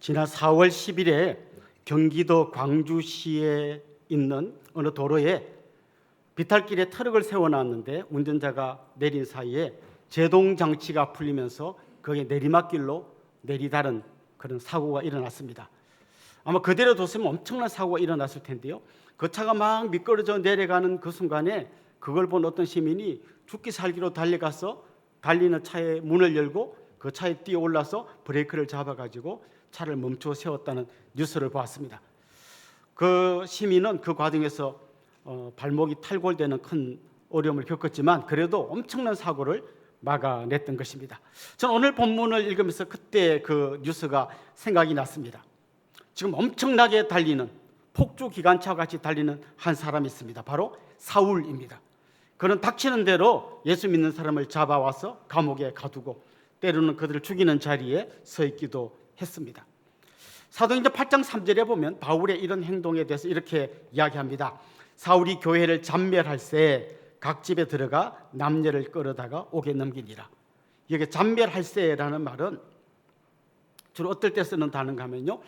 지난 4월 10일에 경기도 광주시에 있는 어느 도로에 비탈길에 트럭을 세워놨는데 운전자가 내린 사이에 제동 장치가 풀리면서 거기에 내리막길로 내리다른 그런 사고가 일어났습니다. 아마 그대로 뒀으면 엄청난 사고가 일어났을 텐데요. 그 차가 막 미끄러져 내려가는 그 순간에 그걸 본 어떤 시민이 죽기 살기로 달려가서 달리는 차의 문을 열고 그 차에 뛰어올라서 브레이크를 잡아가지고 차를 멈추어 세웠다는 뉴스를 보았습니다. 그 시민은 그 과정에서 발목이 탈골되는 큰 어려움을 겪었지만 그래도 엄청난 사고를 막아냈던 것입니다. 저는 오늘 본문을 읽으면서 그때 그 뉴스가 생각이 났습니다. 지금 엄청나게 달리는 폭주 기관차와 같이 달리는 한 사람이 있습니다. 바로 사울입니다. 그는 닥치는 대로 예수 믿는 사람을 잡아와서 감옥에 가두고 때로는 그들을 죽이는 자리에 서 있기도 했습니다. 사도행전 8장 3절에 보면 바울의 이런 행동에 대해서 이렇게 이야기합니다. 사울이 교회를 잔멸할새 각 집에 들어가 남녀를 끌어다가 옥에 넘기니라. 여기 잔멸할새라는 말은 주로 어떨 때 쓰는 단어인가 하면요,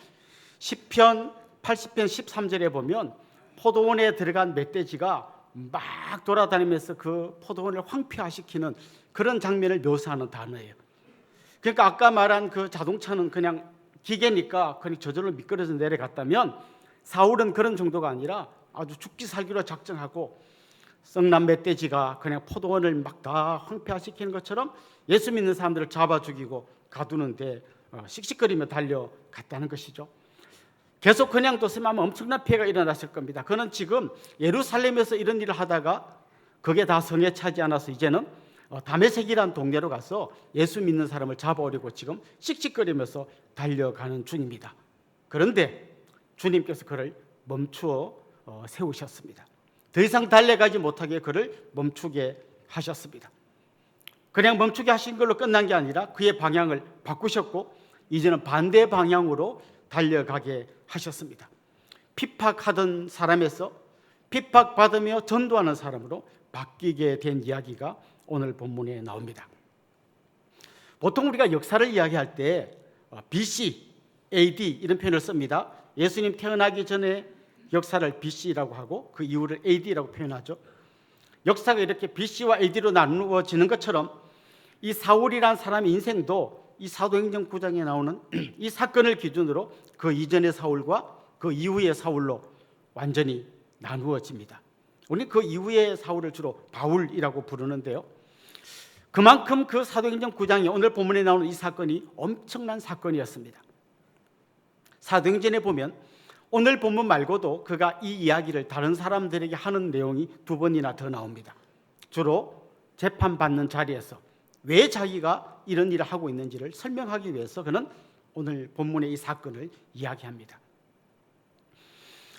시편 80편 13절에 보면 포도원에 들어간 멧돼지가 막 돌아다니면서 그 포도원을 황폐화시키는 그런 장면을 묘사하는 단어예요. 그러니까 아까 말한 그 자동차는 그냥 기계니까 그냥 저절로 미끄러져 내려갔다면 사울은 그런 정도가 아니라 아주 죽기 살기로 작정하고 썩난 멧돼지가 그냥 포도원을 막 다 황폐화시키는 것처럼 예수 믿는 사람들을 잡아 죽이고 가두는데 씩씩거리며 달려갔다는 것이죠. 계속 그냥 뒀으면 아마 엄청난 피해가 일어났을 겁니다. 그는 지금 예루살렘에서 이런 일을 하다가 그게 다 성에 차지 않아서 이제는 다메섹이라는 동네로 가서 예수 믿는 사람을 잡아오려고 지금 씩씩거리면서 달려가는 중입니다. 그런데 주님께서 그를 멈추어 세우셨습니다. 더 이상 달려가지 못하게 그를 멈추게 하셨습니다. 그냥 멈추게 하신 걸로 끝난 게 아니라 그의 방향을 바꾸셨고 이제는 반대 방향으로 달려가게 하셨습니다. 핍박하던 사람에서 핍박받으며 전도하는 사람으로 바뀌게 된 이야기가 오늘 본문에 나옵니다. 보통 우리가 역사를 이야기할 때 BC, AD 이런 표현을 씁니다. 예수님 태어나기 전에 역사를 BC라고 하고 그 이후를 AD라고 표현하죠. 역사가 이렇게 BC와 AD로 나누어지는 것처럼 이 사울이라는 사람의 인생도 이 사도행전 9장에 나오는 이 사건을 기준으로 그 이전의 사울과 그 이후의 사울로 완전히 나누어집니다. 우리는 그 이후의 사울을 주로 바울이라고 부르는데요. 그만큼 그 사도행전 9장이 오늘 본문에 나오는 이 사건이 엄청난 사건이었습니다. 사도행전에 보면 오늘 본문 말고도 그가 이 이야기를 다른 사람들에게 하는 내용이 두 번이나 더 나옵니다. 주로 재판받는 자리에서 왜 자기가 이런 일을 하고 있는지를 설명하기 위해서 그는 오늘 본문의 이 사건을 이야기합니다.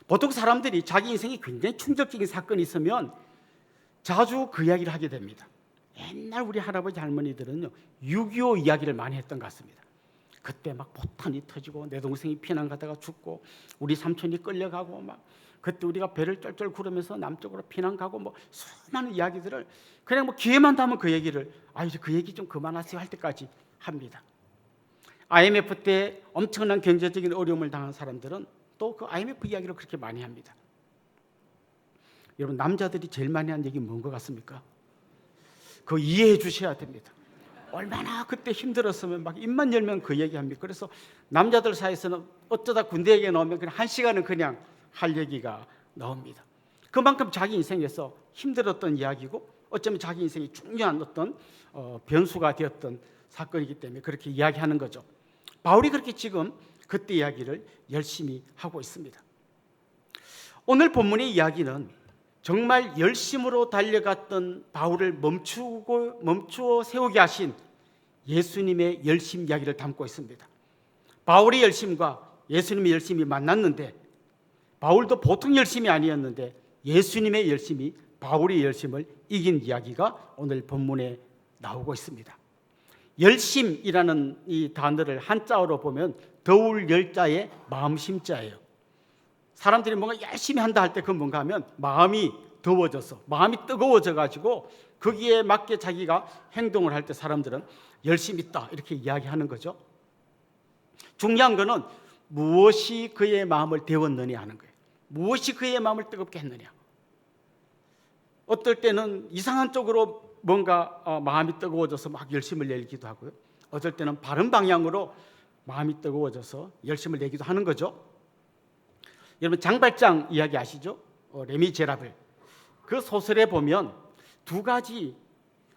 보통 사람들이 자기 인생에 굉장히 충격적인 사건이 있으면 자주 그 이야기를 하게 됩니다. 옛날 우리 할아버지 할머니들은요 6.25 이야기를 많이 했던 것 같습니다. 그때 막 포탄이 터지고 내 동생이 피난 가다가 죽고 우리 삼촌이 끌려가고 막 그때 우리가 배를 쩔쩔 구르면서 남쪽으로 피난 가고 뭐 수많은 이야기들을 그냥 뭐 기회만 되면 그 얘기를 이제 그 얘기 좀 그만하세요 할 때까지 합니다. IMF 때 엄청난 경제적인 어려움을 당한 사람들은 또 그 IMF 이야기를 그렇게 많이 합니다. 여러분 남자들이 제일 많이 한 얘기 뭔 것 같습니까? 그거 이해해 주셔야 됩니다. 얼마나 그때 힘들었으면 막 입만 열면 그 얘기합니다. 그래서 남자들 사이에서는 어쩌다 군대 얘기 나오면 그냥 1시간은 그냥 할 얘기가 나옵니다. 그만큼 자기 인생에서 힘들었던 이야기고 어쩌면 자기 인생이 중요한 어떤 변수가 되었던 사건이기 때문에 그렇게 이야기하는 거죠. 바울이 그렇게 지금 그때 이야기를 열심히 하고 있습니다. 오늘 본문의 이야기는 정말 열심으로 달려갔던 바울을 멈추어 세우게 하신 예수님의 열심 이야기를 담고 있습니다. 바울의 열심과 예수님의 열심이 만났는데 바울도 보통 열심이 아니었는데 예수님의 열심이 바울의 열심을 이긴 이야기가 오늘 본문에 나오고 있습니다. 열심이라는 이 단어를 한자어로 보면 더울 열자의 마음심자예요. 사람들이 뭔가 열심히 한다 할 때 그건 뭔가 하면 마음이 더워져서 마음이 뜨거워져 가지고 거기에 맞게 자기가 행동을 할 때 사람들은 열심히 있다 이렇게 이야기하는 거죠. 중요한 거는 무엇이 그의 마음을 데웠느냐 하는 거예요. 무엇이 그의 마음을 뜨겁게 했느냐. 어떨 때는 이상한 쪽으로 뭔가 마음이 뜨거워져서 막 열심을 내기도 하고요. 어떨 때는 바른 방향으로 마음이 뜨거워져서 열심을 내기도 하는 거죠. 여러분 장발장 이야기 아시죠? 레미제라블. 그 소설에 보면 두 가지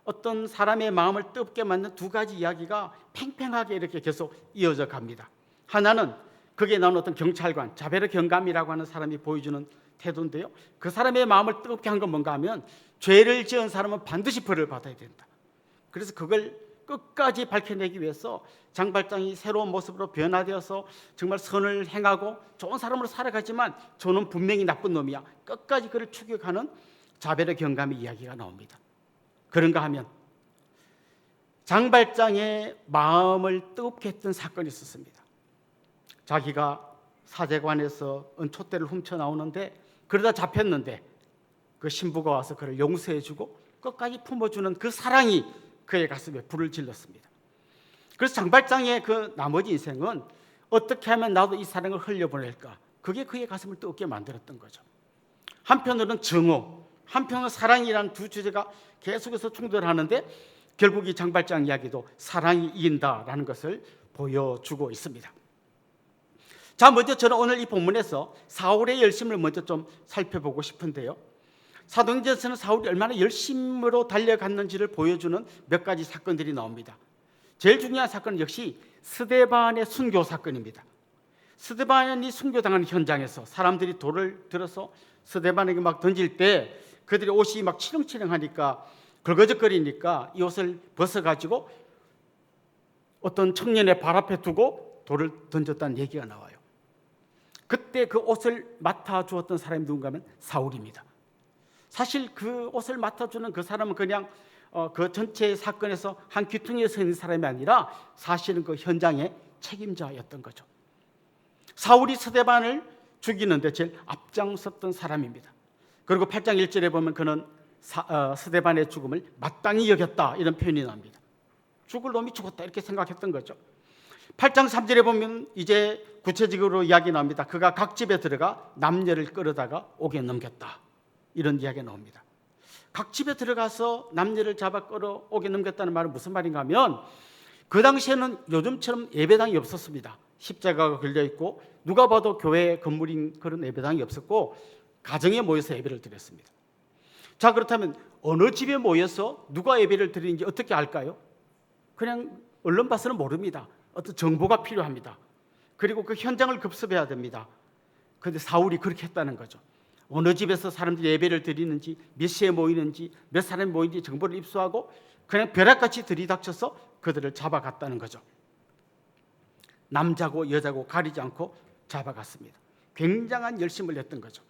어떤 사람의 마음을 뜨겁게 만든 두 가지 이야기가 팽팽하게 이렇게 계속 이어져 갑니다. 하나는 거기에 나오는 어떤 경찰관 자베르 경감이라고 하는 사람이 보여주는 태도인데요. 그 사람의 마음을 뜨겁게 한 건 뭔가 하면 죄를 지은 사람은 반드시 벌을 받아야 된다. 그래서 그걸 끝까지 밝혀내기 위해서 장발장이 새로운 모습으로 변화되어서 정말 선을 행하고 좋은 사람으로 살아가지만 저는 분명히 나쁜 놈이야. 끝까지 그를 추격하는 자베르 경감의 이야기가 나옵니다. 그런가 하면 장발장의 마음을 뜨겁게 했던 사건이 있었습니다. 자기가 사제관에서 은촛대를 훔쳐 나오는데 그러다 잡혔는데 그 신부가 와서 그를 용서해주고 끝까지 품어주는 그 사랑이 그의 가슴에 불을 질렀습니다. 그래서 장발장의 그 나머지 인생은 어떻게 하면 나도 이 사랑을 흘려보낼까, 그게 그의 가슴을 뜨겁게 만들었던 거죠. 한편으로는 증오, 한편으로는 사랑이라는 두 주제가 계속해서 충돌하는데 결국 이 장발장 이야기도 사랑이 이긴다라는 것을 보여주고 있습니다. 자, 먼저 저는 오늘 이 본문에서 사울의 열심을 먼저 좀 살펴보고 싶은데요. 사도행전에서는 사울이 얼마나 열심으로 달려갔는지를 보여주는 몇 가지 사건들이 나옵니다. 제일 중요한 사건은 역시 스데반의 순교 사건입니다. 스데반이 순교당하는 현장에서 사람들이 돌을 들어서 스데반에게 막 던질 때 그들의 옷이 막 치렁치렁하니까 걸거적거리니까 이 옷을 벗어가지고 어떤 청년의 발 앞에 두고 돌을 던졌다는 얘기가 나와요. 그때 그 옷을 맡아주었던 사람이 누군가 하면 사울입니다. 사실 그 옷을 맡아주는 그 사람은 그냥 그 전체 사건에서 한 귀퉁이에 서 있는 사람이 아니라 사실은 그 현장의 책임자였던 거죠. 사울이 스데반을 죽이는데 제일 앞장섰던 사람입니다. 그리고 8장 1절에 보면 그는 스데반의 죽음을 마땅히 여겼다 이런 표현이 나옵니다. 죽을 놈이 죽었다 이렇게 생각했던 거죠. 8장 3절에 보면 이제 구체적으로 이야기 나옵니다. 그가 각 집에 들어가 남녀를 끌어다가 옥에 넘겼다 이런 이야기가 나옵니다. 각 집에 들어가서 남녀를 잡아 끌어 옥에 넘겼다는 말은 무슨 말인가 하면 그 당시에는 요즘처럼 예배당이 없었습니다. 십자가가 걸려있고 누가 봐도 교회 건물인 그런 예배당이 없었고 가정에 모여서 예배를 드렸습니다. 자, 그렇다면 어느 집에 모여서 누가 예배를 드리는지 어떻게 알까요? 그냥 언론 봐서는 모릅니다. 어떤 정보가 필요합니다. 그리고 그 현장을 급습해야 됩니다. 그런데 사울이 그렇게 했다는 거죠. 어느 집에서 사람들이 예배를 드리는지, 몇 시에 모이는지, 몇 사람이 모이는지 정보를 입수하고 그냥 벼락같이 들이닥쳐서 그들을 잡아갔다는 거죠. 남자고 여자고 가리지 않고 잡아갔습니다. 굉장한 열심을 냈던 거죠.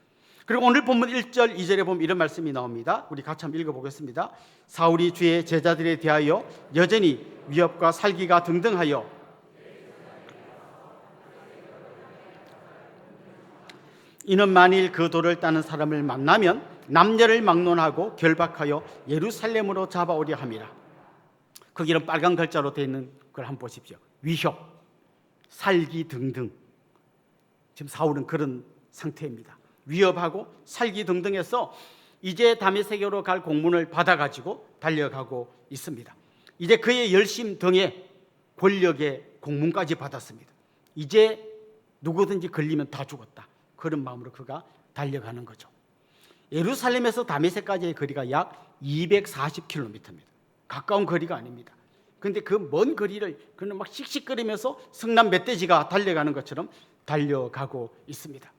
그리고 오늘 본문 1절, 2절에 보면 이런 말씀이 나옵니다. 우리 같이 한번 읽어보겠습니다. 사울이 주의 제자들에 대하여 여전히 위협과 살기가 등등하여 이는 만일 그 돌을 따는 사람을 만나면 남녀를 막론하고 결박하여 예루살렘으로 잡아오려 함이라. 거기는 빨간 글자로 되어 있는 걸 한번 보십시오. 위협, 살기 등등. 지금 사울은 그런 상태입니다. 위협하고 살기 등등해서 이제 다메섹으로 갈 공문을 받아가지고 달려가고 있습니다. 이제 그의 열심 등에 권력의 공문까지 받았습니다. 이제 누구든지 걸리면 다 죽었다. 그런 마음으로 그가 달려가는 거죠. 예루살렘에서 다메섹까지의 거리가 약 240km입니다. 가까운 거리가 아닙니다. 그런데 그 먼 거리를 그는 막 씩씩거리면서 성남 멧돼지가 달려가는 것처럼 달려가고 있습니다.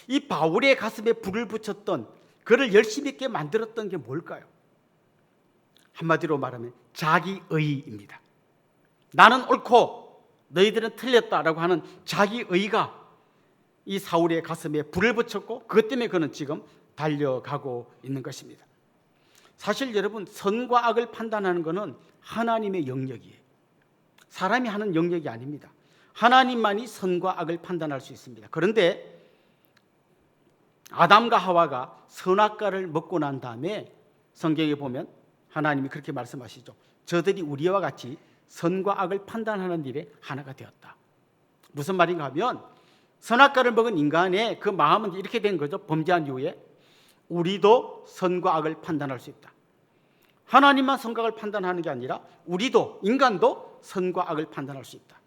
이 바울의 가슴에 불을 붙였던, 그를 열심히 있게 만들었던 게 뭘까요? 한마디로 말하면 자기의입니다. 나는 옳고 너희들은 틀렸다라고 하는 자기의가 이 사울의 가슴에 불을 붙였고 그것 때문에 그는 지금 달려가고 있는 것입니다. 사실 여러분, 선과 악을 판단하는 것은 하나님의 영역이에요. 사람이 하는 영역이 아닙니다. 하나님만이 선과 악을 판단할 수 있습니다. 그런데 아담과 하와가 선악과를 먹고 난 다음에 성경에 보면 하나님이 그렇게 말씀하시죠. 저들이 우리와 같이 선과 악을 판단하는 일에 하나가 되었다. 무슨 말인가 하면 선악과를 먹은 인간의 그 마음은 이렇게 된 거죠. 범죄한 이후에 우리도 선과 악을 판단할 수 있다. 하나님만 선과 악을 판단하는 게 아니라 우리도, 인간도 선과 악을 판단할 수 있다.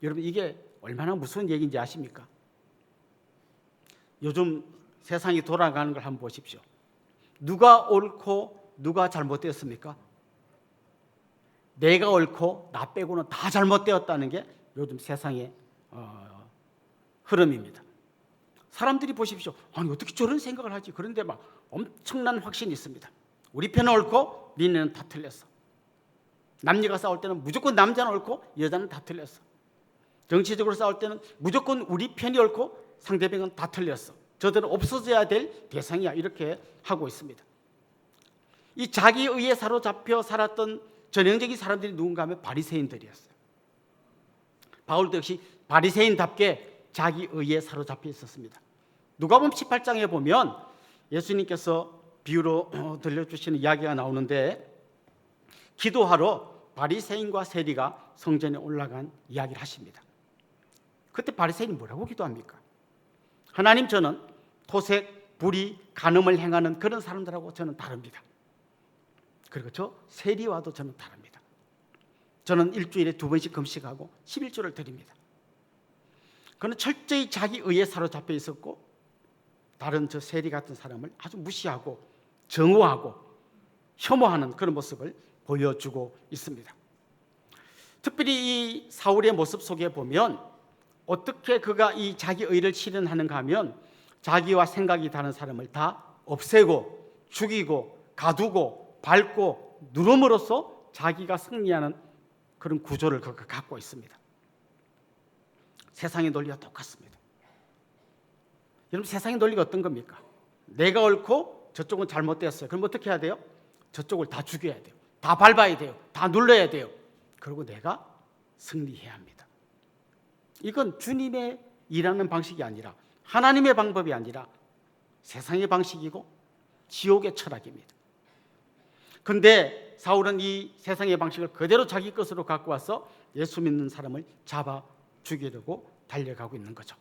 여러분, 이게 얼마나 무서운 얘기인지 아십니까? 요즘 세상이 돌아가는 걸 한번 보십시오. 누가 옳고 누가 잘못되었습니까? 내가 옳고 나 빼고는 다 잘못되었다는 게 요즘 세상의 흐름입니다. 사람들이 보십시오. 아니, 어떻게 저런 생각을 하지? 그런데 막 엄청난 확신이 있습니다. 우리 편은 옳고 니네는 다 틀렸어. 남녀가 싸울 때는 무조건 남자는 옳고 여자는 다 틀렸어. 정치적으로 싸울 때는 무조건 우리 편이 옳고 상대방은 다 틀렸어. 저들은 없어져야 될 대상이야. 이렇게 하고 있습니다. 이 자기 의에 사로잡혀 살았던 전형적인 사람들이 누군가 하면 바리새인들이었어요. 바울도 역시 바리새인답게 자기 의에 사로잡혀 있었습니다. 누가복음 18장에 보면 예수님께서 비유로 들려주시는 이야기가 나오는데, 기도하러 바리새인과 세리가 성전에 올라간 이야기를 하십니다. 그때 바리새인이 뭐라고 기도합니까? 하나님, 저는 토색, 불의, 간음을 행하는 그런 사람들하고 저는 다릅니다. 그리고 저 세리와도 저는 다릅니다. 저는 일주일에 2번씩 금식하고 11조를 드립니다. 그는 철저히 자기 의에 사로잡혀 있었고, 다른 저 세리 같은 사람을 아주 무시하고 정오하고 혐오하는 그런 모습을 보여주고 있습니다. 특별히 이 사울의 모습 속에 보면 어떻게 그가 이 자기 의를 실현하는가 하면, 자기와 생각이 다른 사람을 다 없애고 죽이고 가두고 밟고 누름으로써 자기가 승리하는 그런 구조를 그가 갖고 있습니다. 세상의 논리와 똑같습니다. 여러분, 세상의 논리가 어떤 겁니까? 내가 옳고 저쪽은 잘못되었어요. 그럼 어떻게 해야 돼요? 저쪽을 다 죽여야 돼요. 다 밟아야 돼요. 다 눌러야 돼요. 그리고 내가 승리해야 합니다. 이건 주님의 일하는 방식이 아니라, 하나님의 방법이 아니라 세상의 방식이고 지옥의 철학입니다. 그런데 사울은 이 세상의 방식을 그대로 자기 것으로 갖고 와서 예수 믿는 사람을 잡아 죽이려고 달려가고 있는 거죠.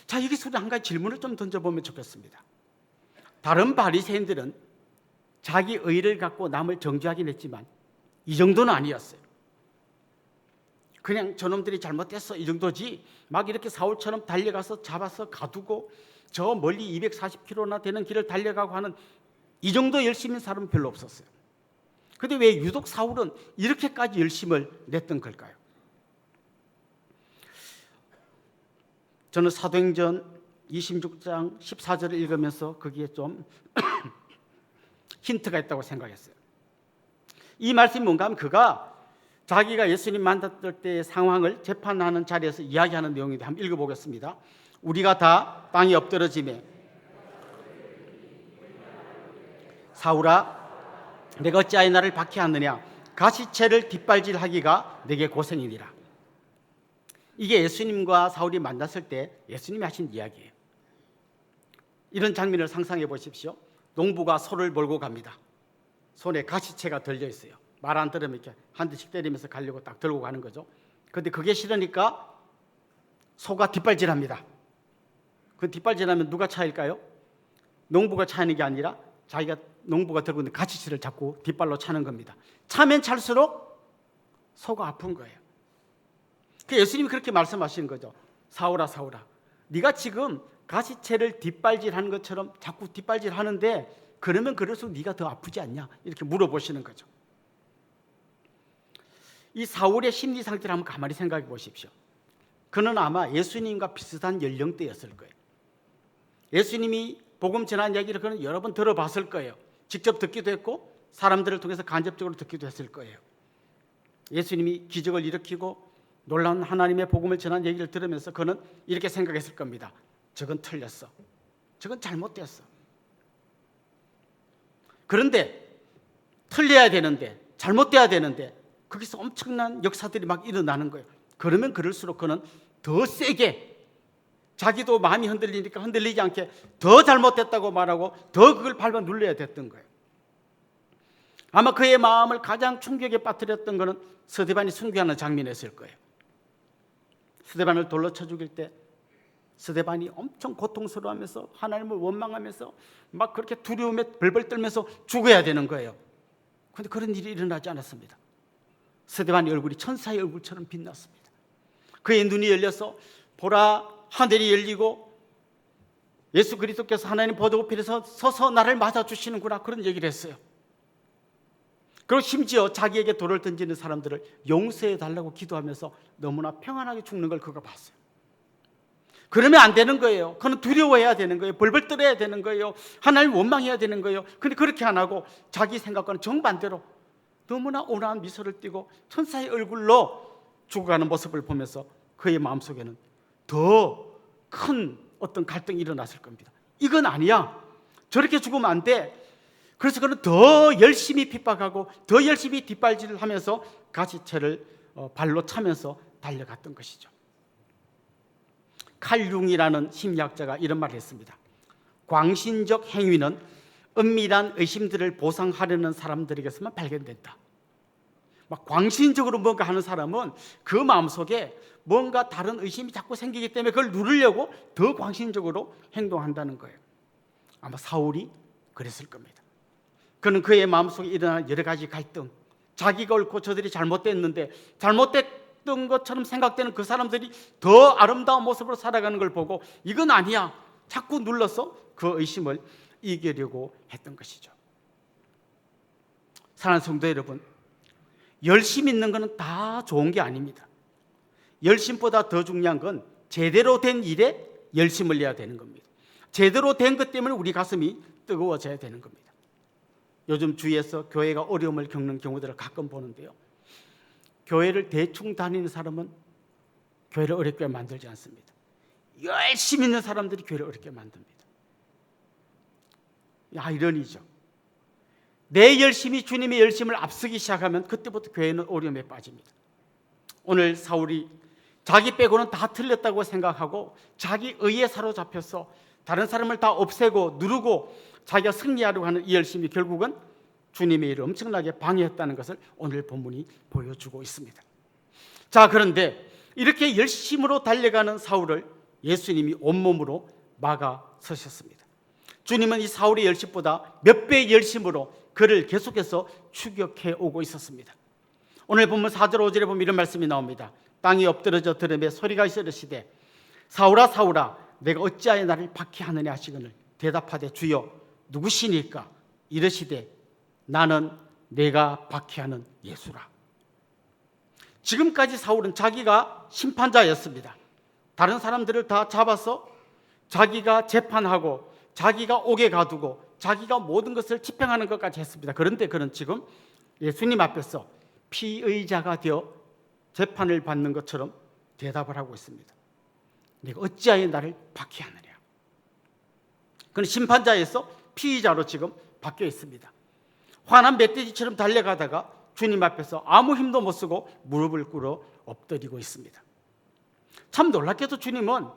자, 여기서 우리 한 가지 질문을 좀 던져보면 좋겠습니다. 다른 바리새인들은 자기 의를 갖고 남을 정죄하긴 했지만 이 정도는 아니었어요. 그냥 저놈들이 잘못했어 이 정도지, 막 이렇게 사울처럼 달려가서 잡아서 가두고 저 멀리 240km나 되는 길을 달려가고 하는 이 정도 열심인 사람은 별로 없었어요. 그런데 왜 유독 사울은 이렇게까지 열심을 냈던 걸까요? 저는 사도행전 26장 14절을 읽으면서 거기에 좀 힌트가 있다고 생각했어요. 이 말씀이 뭔가 하면, 그가 자기가 예수님 만났을 때의 상황을 재판하는 자리에서 이야기하는 내용인데 한번 읽어보겠습니다. 우리가 다 땅에 엎드러지매 사울아, 내가 어찌하여 나를 박해하느냐? 가시채를 뒷발질하기가 내게 고생이니라. 이게 예수님과 사울이 만났을 때 예수님이 하신 이야기예요. 이런 장면을 상상해 보십시오. 농부가 소를 몰고 갑니다. 손에 가시채가 들려 있어요. 말 안 들으면 이렇게 한 대씩 때리면서 가려고 딱 들고 가는 거죠. 그런데 그게 싫으니까 소가 뒷발질합니다. 그 뒷발질하면 누가 차일까요? 농부가 차는 게 아니라 자기가, 농부가 들고 있는 가시채를 잡고 뒷발로 차는 겁니다. 차면 찰수록 소가 아픈 거예요. 예수님이 그렇게 말씀하시는 거죠. 사울아, 사울아, 네가 지금 가시채를 뒷발질하는 것처럼 자꾸 뒷발질하는데 그러면 그럴수록 네가 더 아프지 않냐? 이렇게 물어보시는 거죠. 이 사울의 심리 상태를 한번 가만히 생각해 보십시오. 그는 아마 예수님과 비슷한 연령대였을 거예요. 예수님이 복음 전한 이야기를 그는 여러 번 들어봤을 거예요. 직접 듣기도 했고 사람들을 통해서 간접적으로 듣기도 했을 거예요. 예수님이 기적을 일으키고 놀라운 하나님의 복음을 전한 얘기를 들으면서 그는 이렇게 생각했을 겁니다. 저건 틀렸어. 저건 잘못됐어. 그런데 틀려야 되는데, 잘못돼야 되는데 거기서 엄청난 역사들이 막 일어나는 거예요. 그러면 그럴수록 그는 더 세게, 자기도 마음이 흔들리니까 흔들리지 않게 더 잘못됐다고 말하고 더 그걸 밟아 눌러야 됐던 거예요. 아마 그의 마음을 가장 충격에 빠뜨렸던 것은 스데반이 순교하는 장면이었을 거예요. 스데반을 돌로 쳐 죽일 때 스데반이 엄청 고통스러워하면서 하나님을 원망하면서 막 그렇게 두려움에 벌벌 떨면서 죽어야 되는 거예요. 그런데 그런 일이 일어나지 않았습니다. 스데반의 얼굴이 천사의 얼굴처럼 빛났습니다. 그의 눈이 열려서 보라, 하늘이 열리고 예수 그리스도께서 하나님 보좌우편에서 서서 나를 맞아주시는구나, 그런 얘기를 했어요. 그리고 심지어 자기에게 돌을 던지는 사람들을 용서해 달라고 기도하면서 너무나 평안하게 죽는 걸 그가 봤어요. 그러면 안 되는 거예요. 그는 두려워해야 되는 거예요. 벌벌 떨어야 되는 거예요. 하나님 원망해야 되는 거예요. 근데 그렇게 안 하고 자기 생각과는 정반대로 너무나 온화한 미소를 띠고 천사의 얼굴로 죽어가는 모습을 보면서 그의 마음속에는 더 큰 어떤 갈등이 일어났을 겁니다. 이건 아니야, 저렇게 죽으면 안 돼. 그래서 그는 더 열심히 핍박하고 더 열심히 뒷발질을 하면서 가시체를 발로 차면서 달려갔던 것이죠. 칼 융이라는 심리학자가 이런 말을 했습니다. 광신적 행위는 은밀한 의심들을 보상하려는 사람들에게서만 발견된다. 막 광신적으로 뭔가 하는 사람은 그 마음속에 뭔가 다른 의심이 자꾸 생기기 때문에 그걸 누르려고 더 광신적으로 행동한다는 거예요. 아마 사울이 그랬을 겁니다. 그는 그의 마음속에 일어나는 여러 가지 갈등, 자기가 옳고 저들이 잘못됐는데 잘못됐던 것처럼 생각되는 그 사람들이 더 아름다운 모습으로 살아가는 걸 보고 이건 아니야, 자꾸 눌러서 그 의심을 이기려고 했던 것이죠. 사랑하는 성도 여러분, 열심 있는 것은 다 좋은 게 아닙니다. 열심보다 더 중요한 건 제대로 된 일에 열심을 내야 되는 겁니다. 제대로 된 것 때문에 우리 가슴이 뜨거워져야 되는 겁니다. 요즘 주위에서 교회가 어려움을 겪는 경우들을 가끔 보는데요, 교회를 대충 다니는 사람은 교회를 어렵게 만들지 않습니다. 열심히 있는 사람들이 교회를 어렵게 만듭니다. 아이러니죠. 내 열심이 주님의 열심을 앞서기 시작하면 그때부터 교회는 어려움에 빠집니다. 오늘 사울이 자기 빼고는 다 틀렸다고 생각하고 자기 의에 사로잡혀서 다른 사람을 다 없애고 누르고 자기가 승리하려고 하는 이 열심이 결국은 주님의 일을 엄청나게 방해했다는 것을 오늘 본문이 보여주고 있습니다. 자, 그런데 이렇게 열심으로 달려가는 사울을 예수님이 온몸으로 막아서셨습니다. 주님은 이 사울의 열심보다 몇 배의 열심으로 그를 계속해서 추격해 오고 있었습니다. 오늘 본문 4절 5절에 보면 이런 말씀이 나옵니다. 땅이 엎드러져 들음에 소리가 있어 이르시되 사울아 사울아 내가 어찌하여 나를 박해하느냐 하시거늘 대답하되 주여 누구시니까? 이르시되 나는 내가 박해하는 예수라. 지금까지 사울은 자기가 심판자였습니다. 다른 사람들을 다 잡아서 자기가 재판하고 자기가 옥에 가두고 자기가 모든 것을 집행하는 것까지 했습니다. 그런데 그는 지금 예수님 앞에서 피의자가 되어 재판을 받는 것처럼 대답을 하고 있습니다. 내가 어찌하여 나를 박해하느냐. 그는 심판자에서 피의자로 지금 바뀌어 있습니다. 화난 멧돼지처럼 달려가다가 주님 앞에서 아무 힘도 못 쓰고 무릎을 꿇어 엎드리고 있습니다. 참 놀랍게도 주님은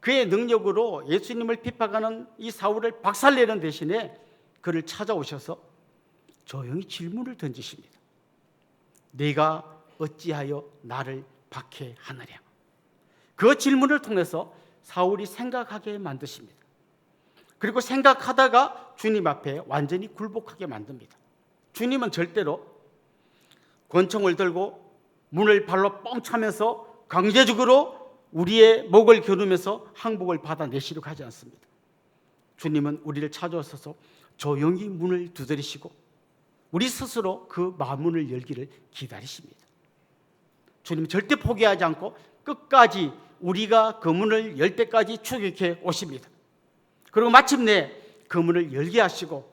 그의 능력으로 예수님을 핍박하는 이 사울을 박살내는 대신에 그를 찾아오셔서 조용히 질문을 던지십니다. 네가 어찌하여 나를 박해하느냐. 그 질문을 통해서 사울이 생각하게 만드십니다. 그리고 생각하다가 주님 앞에 완전히 굴복하게 만듭니다. 주님은 절대로 권총을 들고 문을 발로 뻥 차면서 강제적으로 우리의 목을 겨누면서 항복을 받아내시려고 하지 않습니다. 주님은 우리를 찾아오셔서 조용히 문을 두드리시고 우리 스스로 그 마문을 열기를 기다리십니다. 주님은 절대 포기하지 않고 끝까지 우리가 그 문을 열 때까지 추격해 오십니다. 그리고 마침내 그 문을 열게 하시고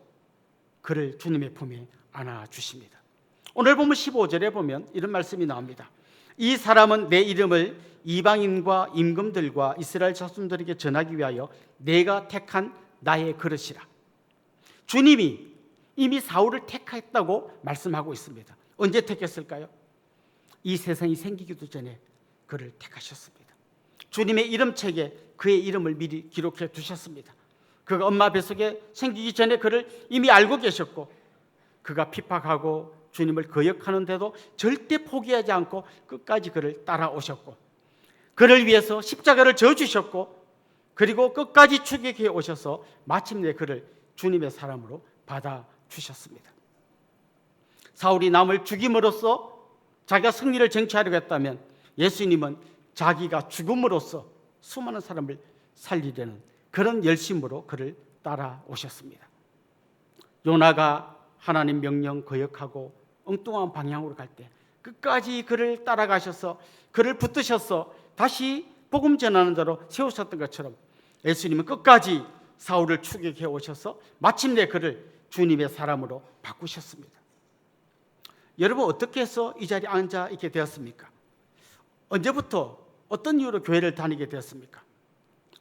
그를 주님의 품에 안아주십니다. 오늘 보면 15절에 보면 이런 말씀이 나옵니다. 이 사람은 내 이름을 이방인과 임금들과 이스라엘 자손들에게 전하기 위하여 내가 택한 나의 그릇이라. 주님이 이미 사울을 택했다고 말씀하고 있습니다. 언제 택했을까요? 이 세상이 생기기도 전에 그를 택하셨습니다. 주님의 이름책에 그의 이름을 미리 기록해 두셨습니다. 그가 엄마 뱃속에 생기기 전에 그를 이미 알고 계셨고 그가 핍박하고 주님을 거역하는데도 절대 포기하지 않고 끝까지 그를 따라오셨고 그를 위해서 십자가를 져주셨고 그리고 끝까지 추격해 오셔서 마침내 그를 주님의 사람으로 받아주셨습니다. 사울이 남을 죽임으로써 자기가 승리를 쟁취하려고 했다면 예수님은 자기가 죽음으로써 수많은 사람을 살리려는 그런 열심으로 그를 따라오셨습니다. 요나가 하나님 명령 거역하고 엉뚱한 방향으로 갈 때 끝까지 그를 따라가셔서 그를 붙드셔서 다시 복음 전하는 자로 세우셨던 것처럼 예수님은 끝까지 사울을 추격해 오셔서 마침내 그를 주님의 사람으로 바꾸셨습니다. 여러분 어떻게 해서 이 자리에 앉아 있게 되었습니까? 언제부터 어떤 이유로 교회를 다니게 되었습니까?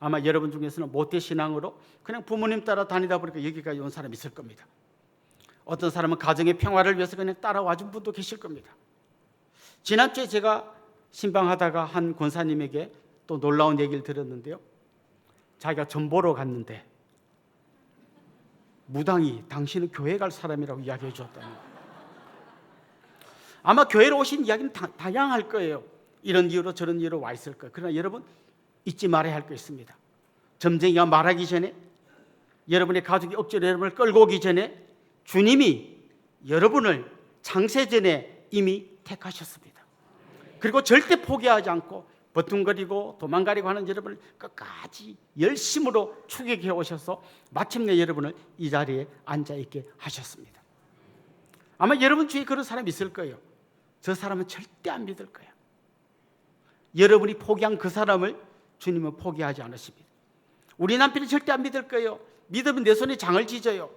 아마 여러분 중에서는 모태신앙으로 그냥 부모님 따라 다니다 보니까 여기까지 온 사람이 있을 겁니다. 어떤 사람은 가정의 평화를 위해서 그냥 따라와 준 분도 계실 겁니다. 지난주에 제가 신방하다가 한 권사님에게 또 놀라운 얘기를 들었는데요. 자기가 전 보러 갔는데 무당이 당신은 교회 갈 사람이라고 이야기해 주었답니다. 아마 교회로 오신 이야기는 다양할 거예요. 이런 이유로 저런 이유로 와 있을 거예요. 그러나 여러분 잊지 말아야 할 거 있습니다. 점쟁이가 말하기 전에, 여러분의 가족이 억지로 여러분을 끌고 오기 전에 주님이 여러분을 창세전에 이미 택하셨습니다. 그리고 절대 포기하지 않고 버둥거리고 도망가려고 하는 여러분을 끝까지 열심으로 추격해 오셔서 마침내 여러분을 이 자리에 앉아있게 하셨습니다. 아마 여러분 중에 그런 사람이 있을 거예요. 저 사람은 절대 안 믿을 거예요. 여러분이 포기한 그 사람을 주님은 포기하지 않으십니다. 우리 남편이 절대 안 믿을 거예요. 믿으면 내 손에 장을 찢어요.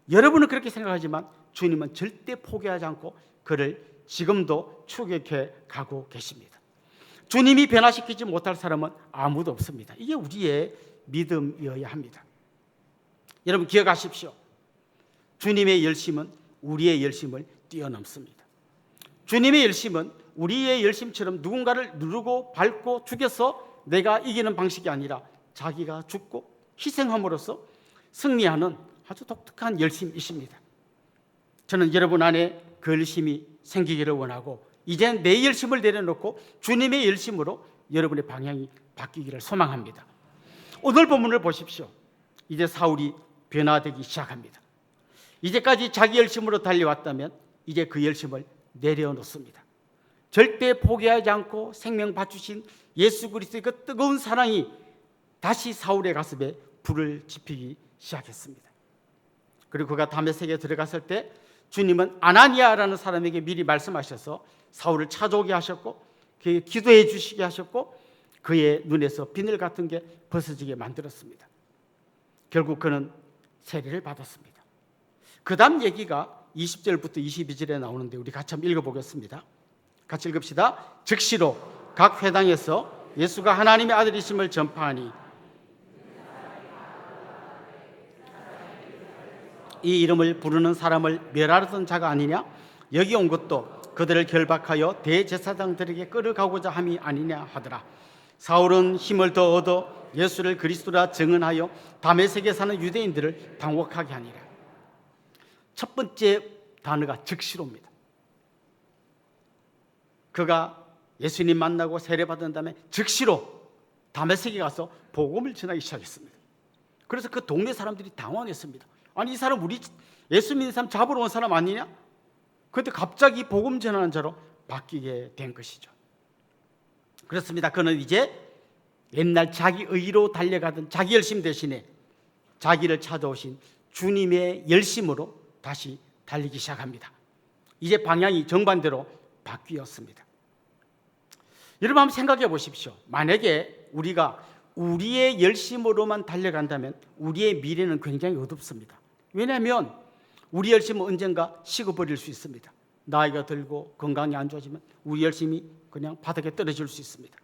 여러분은 그렇게 생각하지만 주님은 절대 포기하지 않고 그를 지금도 추격해 가고 계십니다. 주님이 변화시키지 못할 사람은 아무도 없습니다. 이게 우리의 믿음이어야 합니다. 여러분 기억하십시오. 주님의 열심은 우리의 열심을 뛰어넘습니다. 주님의 열심은 우리의 열심처럼 누군가를 누르고 밟고 죽여서 내가 이기는 방식이 아니라 자기가 죽고 희생함으로써 승리하는 아주 독특한 열심이십니다. 저는 여러분 안에 그 열심이 생기기를 원하고 이제는 내 열심을 내려놓고 주님의 열심으로 여러분의 방향이 바뀌기를 소망합니다. 오늘 본문을 보십시오. 이제 사울이 변화되기 시작합니다. 이제까지 자기 열심으로 달려왔다면 이제 그 열심을 내려놓습니다. 절대 포기하지 않고 생명 바치신 예수 그리스도의 그 뜨거운 사랑이 다시 사울의 가슴에 불을 지피기 시작했습니다. 그리고 그가 다메섹에 들어갔을 때 주님은 아나니아라는 사람에게 미리 말씀하셔서 사울을 찾아오게 하셨고 그에게 기도해 주시게 하셨고 그의 눈에서 비늘 같은 게 벗어지게 만들었습니다. 결국 그는 세례를 받았습니다. 그 다음 얘기가 20절부터 22절에 나오는데 우리 같이 한번 읽어보겠습니다. 같이 읽읍시다. 즉시로 각 회당에서 예수가 하나님의 아들이심을 전파하니 이 이름을 부르는 사람을 멸하려던 자가 아니냐? 여기 온 것도 그들을 결박하여 대제사장들에게 끌어가고자 함이 아니냐 하더라. 사울은 힘을 더 얻어 예수를 그리스도라 증언하여 다메섹에 사는 유대인들을 당혹하게 하니라. 첫 번째 단어가 즉시로입니다. 그가 예수님 만나고 세례받은 다음에 즉시로 다메섹에 가서 복음을 전하기 시작했습니다. 그래서 그 동네 사람들이 당황했습니다. 아니 이 사람 우리 예수 믿는 사람 잡으러 온 사람 아니냐? 그런데 갑자기 복음 전하는 자로 바뀌게 된 것이죠. 그렇습니다. 그는 이제 옛날 자기 의로 달려가던 자기 열심 대신에 자기를 찾아오신 주님의 열심으로 다시 달리기 시작합니다. 이제 방향이 정반대로 바뀌었습니다. 여러분 한번 생각해 보십시오. 만약에 우리가 우리의 열심으로만 달려간다면 우리의 미래는 굉장히 어둡습니다. 왜냐하면 우리 열심은 언젠가 식어버릴 수 있습니다. 나이가 들고 건강이 안 좋아지면 우리 열심이 그냥 바닥에 떨어질 수 있습니다.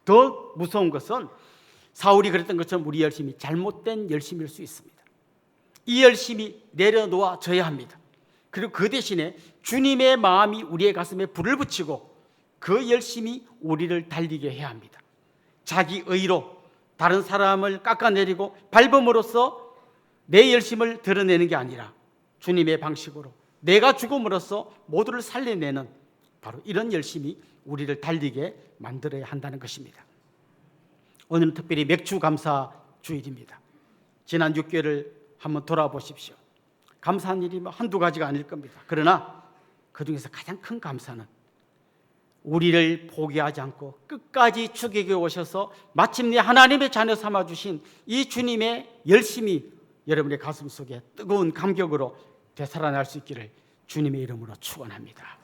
더 무서운 것은 사울이 그랬던 것처럼 우리 열심이 잘못된 열심일 수 있습니다. 이 열심이 내려놓아져야 합니다. 그리고 그 대신에 주님의 마음이 우리의 가슴에 불을 붙이고 그 열심이 우리를 달리게 해야 합니다. 자기 의로 다른 사람을 깎아내리고 밟음으로써 내 열심을 드러내는 게 아니라 주님의 방식으로 내가 죽음으로써 모두를 살려내는 바로 이런 열심이 우리를 달리게 만들어야 한다는 것입니다. 오늘은 특별히 맥주 감사 주일입니다. 지난 6개월을 한번 돌아보십시오. 감사한 일이 한두 가지가 아닐 겁니다. 그러나 그중에서 가장 큰 감사는 우리를 포기하지 않고 끝까지 주객에 오셔서 마침내 하나님의 자녀 삼아주신 이 주님의 열심이 여러분의 가슴 속에 뜨거운 감격으로 되살아날 수 있기를 주님의 이름으로 축원합니다.